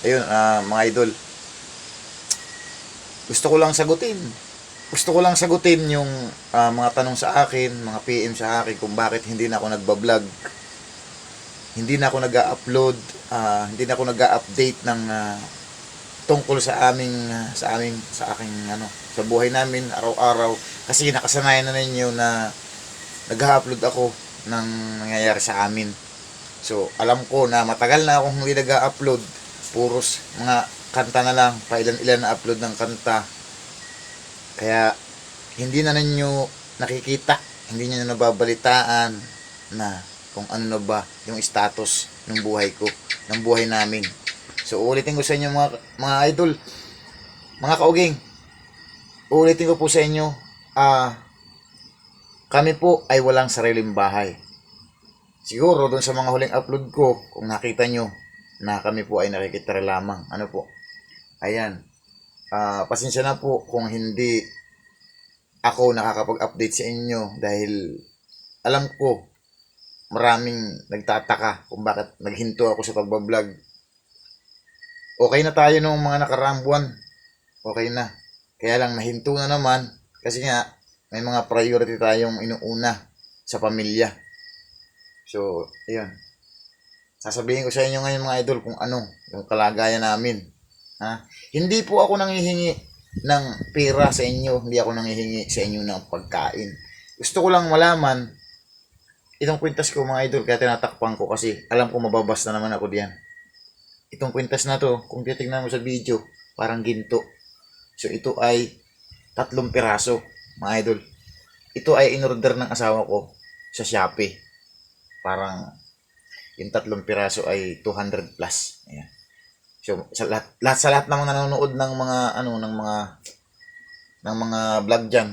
Ayun, mga idol, gusto ko lang sagutin. Gusto ko lang sagutin yung mga tanong sa akin, mga PM sa akin kung bakit hindi na ako nagbablog, hindi na ako nag-upload, hindi na ako nag-update ng tungkol sa aming sa aking sa buhay namin araw-araw kasi nakasanayan na ninyo na nag-upload ako ng nangyayari sa amin. So, alam ko na matagal na akong hindi nag-upload. Puros mga kanta na lang, pailan-ilan na upload ng kanta. Kaya hindi na ninyo nakikita, hindi niyo na nababalitaan na kung ano na ba yung status ng buhay ko, ng buhay namin. So ulitin ko sa inyo mga idol, mga kauging. Ulitin ko po sa inyo, kami po ay walang sariling bahay. Siguro doon sa mga huling upload ko, kung nakita nyo na kami po ay nakikitira lamang. Ano po? Ayan. Pasensya na po kung hindi ako nakakapag-update sa inyo dahil alam ko maraming nagtataka kung bakit naghinto ako sa pagbablog. Okay na tayo nung mga nakaraang buwan. Okay na. Kaya lang nahinto na naman kasi nga may mga priority tayong inuuna sa pamilya. So, ayun. Sasabihin ko sa inyo ngayon mga idol kung ano yung kalagayan namin. Hindi po ako nanghihingi ng pera sa inyo. Hindi ako nanghihingi sa inyo ng pagkain. Gusto ko lang malaman itong kwintas ko mga idol kaya tinatakpan ko kasi alam ko mababas na naman ako diyan. Itong kwintas na to, kung titignan mo sa video, parang ginto. So ito ay 3 piraso mga idol. Ito ay in-order ng asawa ko sa Shopee. Parang yung 3 piraso ay 200 plus. Ayan. So sa lahat ng mga nanonood ng mga ng mga vlog diyan,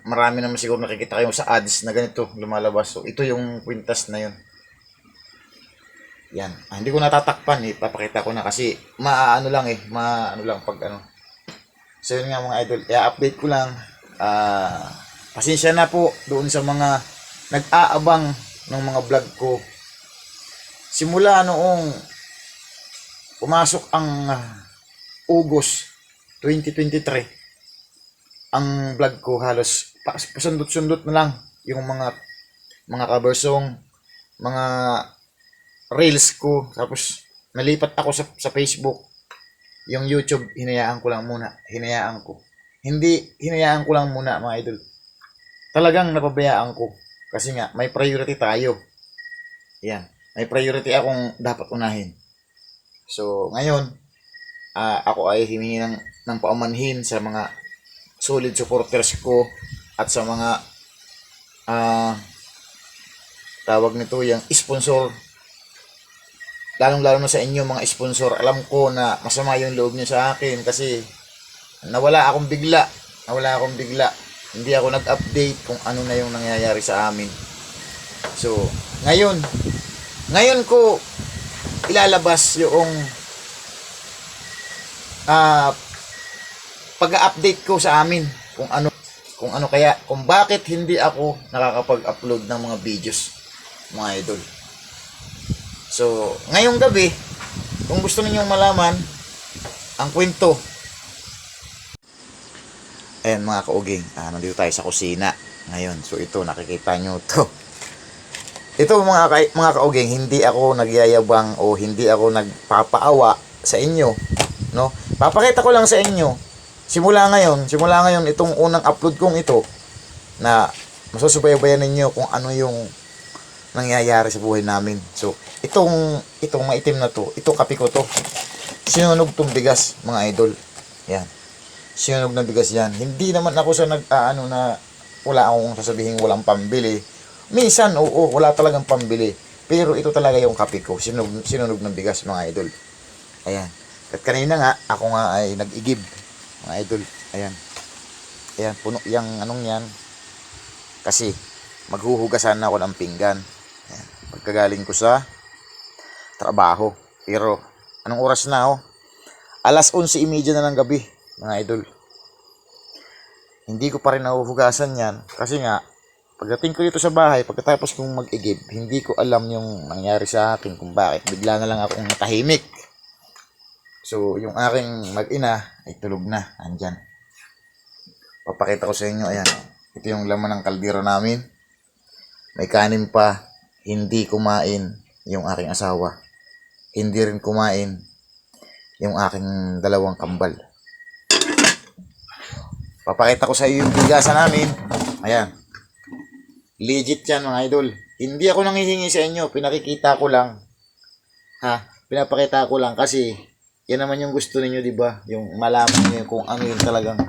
marami naman siguro nakikita kayo sa ads na ganito lumalabas. So ito yung kwintas na yun. Yan. Hindi ko natatakpan ipapakita ko na kasi maano lang pag ano. So yun nga mga idol, i-update ko lang. Pasensya na po doon sa mga nag-aabang ng mga vlog ko. Simula noong pumasok ang August 2023, ang vlog ko halos pasundot-sundot na lang yung mga cover song, mga reels ko, tapos nalipat ako sa Facebook. Yung YouTube hinayaan ko lang muna, hinayaan ko lang muna mga idol. Talagang napabayaan ko kasi nga may priority tayo. Yan, may priority akong dapat unahin. So ngayon, ako ay himingi ng paumanhin sa mga solid supporters ko at sa mga tawag nito yung sponsor, lalong-lalo na sa inyo mga sponsor. Alam ko na masama yung loob niyo sa akin kasi nawala akong bigla, hindi ako nag-update kung ano na yung nangyayari sa amin. So ngayon ko ilalabas yung pag-update ko sa amin kung ano kaya, kung bakit hindi ako nakakapag-upload ng mga videos mga idol. So ngayong gabi, kung gusto ninyong malaman ang kwento, ayan mga kauging, nandito tayo sa kusina ngayon. So ito, nakikita nyo to. Ito mga kauging, hindi ako nagyayabang o hindi ako nagpapaawa sa inyo, no? Papakita ko lang sa inyo simula ngayon itong unang upload kong ito na masusubaybayan ninyo kung ano yung nangyayari sa buhay namin. So itong maitim na to, ito kape ko to. Sinunog tong bigas mga idol. Yan. Sinunog na bigas yan. Hindi naman ako sa na wala akong sasabihin walang pambili. Minsan, oo, wala talagang pambili. Pero ito talaga yung kape ko. Sinunog ng bigas mga idol. Ayan. At kanina nga, ako nga ay nag-igib mga idol. Ayan. Ayan, puno yung anong yan. Kasi maghuhugasan na ako ng pinggan. Ayan. Pagkagaling ko sa trabaho. Pero anong oras na oh? 11:30 na ng gabi mga idol. Hindi ko pa rin nahuhugasan yan kasi nga pagdating ko dito sa bahay, pagkatapos kong mag-igib, hindi ko alam yung nangyari sa akin kung bakit bigla na lang akong natahimik. So, yung aking mag-ina ay tulog na. Andyan. Papakita ko sa inyo. Ayan. Ito yung laman ng kaldero namin. May kanin pa. Hindi kumain yung aking asawa. Hindi rin kumain yung aking dalawang kambal. Papakita ko sa iyo yung bigasan namin. Ayan. Legit yan mga idol. Hindi ako nanghihingi sa inyo. Pinakikita ko lang. Ha? Pinapakita ko lang kasi yan naman yung gusto ninyo, di ba? Yung malaman niyo kung ano yung talagang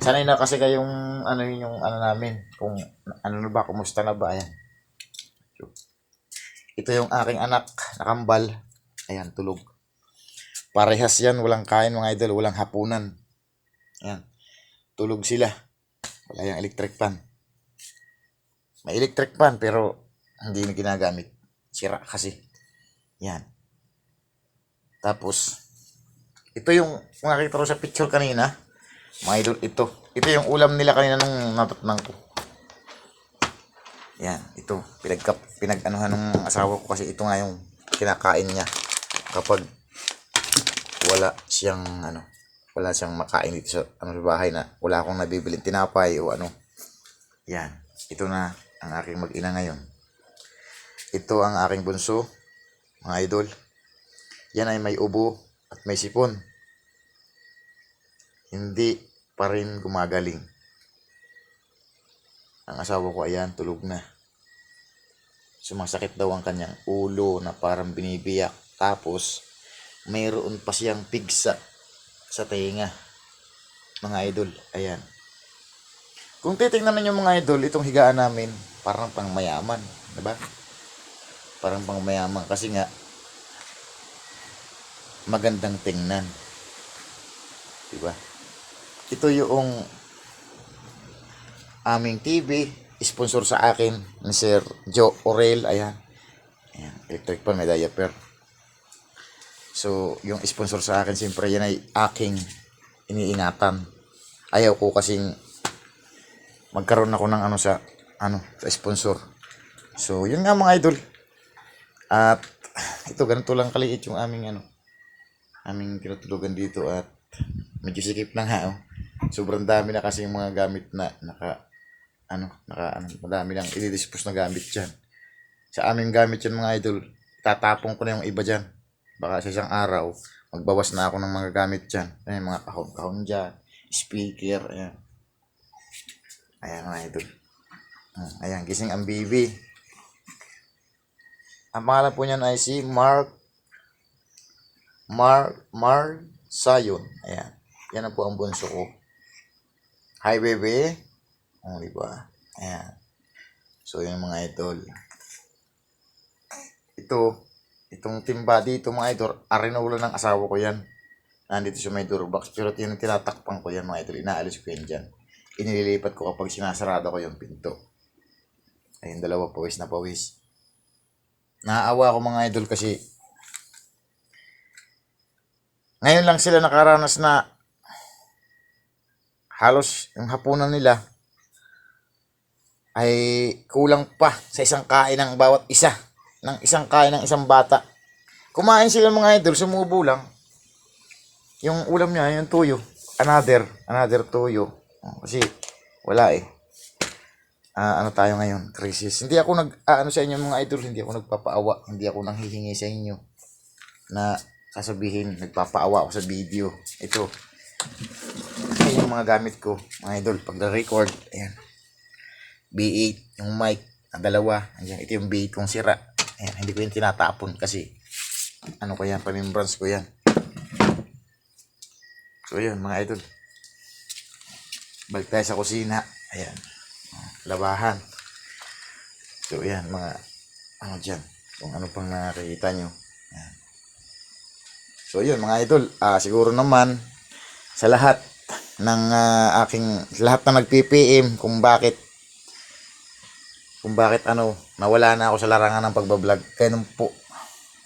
sanay na kasi kayong ano yung ano namin. Kung ano na ba, kumusta na ba. Ayan. Ito yung aking anak na kambal. Ayan, tulog. Parehas yan. Walang kain mga idol. Walang hapunan. Ayan. Tulog sila. Wala yung electric fan. May electric fan pero hindi na ginagamit. Sira kasi. Yan. Tapos, ito yung nakita ko sa picture kanina. Mga idol, ito. Ito yung ulam nila kanina nung natatnang ko. Yan, ito. Pinag-anuhan ng asawa ko kasi ito nga yung kinakain niya. Kapag wala siyang makain dito sa bahay na wala akong nabibiling tinapay o ano. Yan. Ito na ang aking mag-ina ngayon. Ito ang aking bunso, mga idol. Yan ay may ubo at may sipon. Hindi pa rin gumagaling. Ang asawa ko ayan, tulog na. Sumasakit daw ang kanyang ulo na parang binibiyak. Tapos, mayroon pa siyang pigsa sa tenga. Mga idol, ayan. Kung titingnan ninyo mga idol, itong higaan namin, parang pang mayaman. Diba? Parang pang mayaman kasi nga, magandang tingnan. Diba? Ito yung aming TV, sponsor sa akin ni Sir Joe Orel. Ayan. Ayan. Electric pan, may diaper. So, yung sponsor sa akin, siyempre yan ay aking iniingatan. Ayaw ko kasing magkaroon ako ng sa sponsor. So, yun nga mga idol. At ito, ganito lang kaliit yung aming aming tinutulugan dito at medyo sikip lang ha. Sobrang dami na kasi yung mga gamit na madami lang i-dispose na gamit dyan. Sa aming gamit yan mga idol, tatapong ko na yung iba dyan. Baka sa isang araw, magbawas na ako ng mga gamit dyan. Ayan, mga kahon-kahon dyan, speaker, ayan. Ayan mga idol. Ayan, gising ang baby. Ang pangalan po niyan ay si Mark Sayon. Ayan. Yan na po ang bunso ko. Hi baby. Diba? Ayan. So yun mga idol. Itong timba dito mga idol, arinaulo ng asawa ko yan. Nandito sa may door box. Pero tinatakpan ko yan mga idol. Inaalis ko yan dyan. Inililipat ko kapag sinasarado ko yung pinto. Ayun, dalawa pawis na pawis. Naaawa ako mga idol kasi ngayon lang sila nakaranas na halos yung hapunan nila ay kulang pa sa isang kain ng bawat isa. Ng isang kain ng isang bata. Kumain sila mga idol, sumubo lang. Yung ulam niya, yung tuyo. Another tuyo. Kasi wala eh. Ano tayo ngayon? Crisis. Hindi ako sa inyo mga idol, hindi ako nagpapaawa. Hindi ako nanghihingi sa inyo na sasabihin, nagpapaawa ako sa video. Ito. Ayan yung mga gamit ko, mga idol. Pag na-record, ayan. B8, yung mic, ang dalawa. Ayan, ito yung B8 kong sira. Ayan, hindi ko yung tinatapon kasi ko yan, pamimbrance ko yan. So, yun mga idol. Balik tayo sa kusina. Ayan. Labahan. So, ayan, mga dyan. Kung ano pang nakikita nyo. Ayan. So, yun, mga idol. Siguro naman, sa lahat ng lahat na nag-PPM kung bakit nawala na ako sa larangan ng pagbablog. Kaya nung po,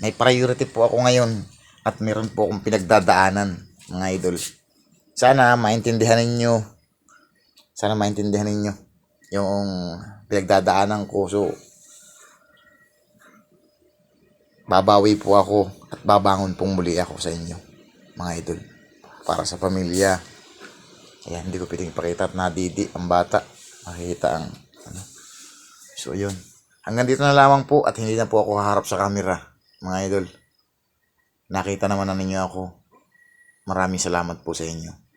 may priority po ako ngayon at meron po akong pinagdadaanan, mga idol. Sana maintindihan ninyo yung pinagdadaanan ko. So, babawi po ako at babangon pong muli ako sa inyo. mga idol. Para sa pamilya. Ayan, hindi ko pwedeng ipakita at nadidi ang bata. Makikita ang ano. So, yun. Hanggang dito na lamang po at hindi na po ako haharap sa camera, mga idol. Nakita naman na ninyo ako. Maraming salamat po sa inyo.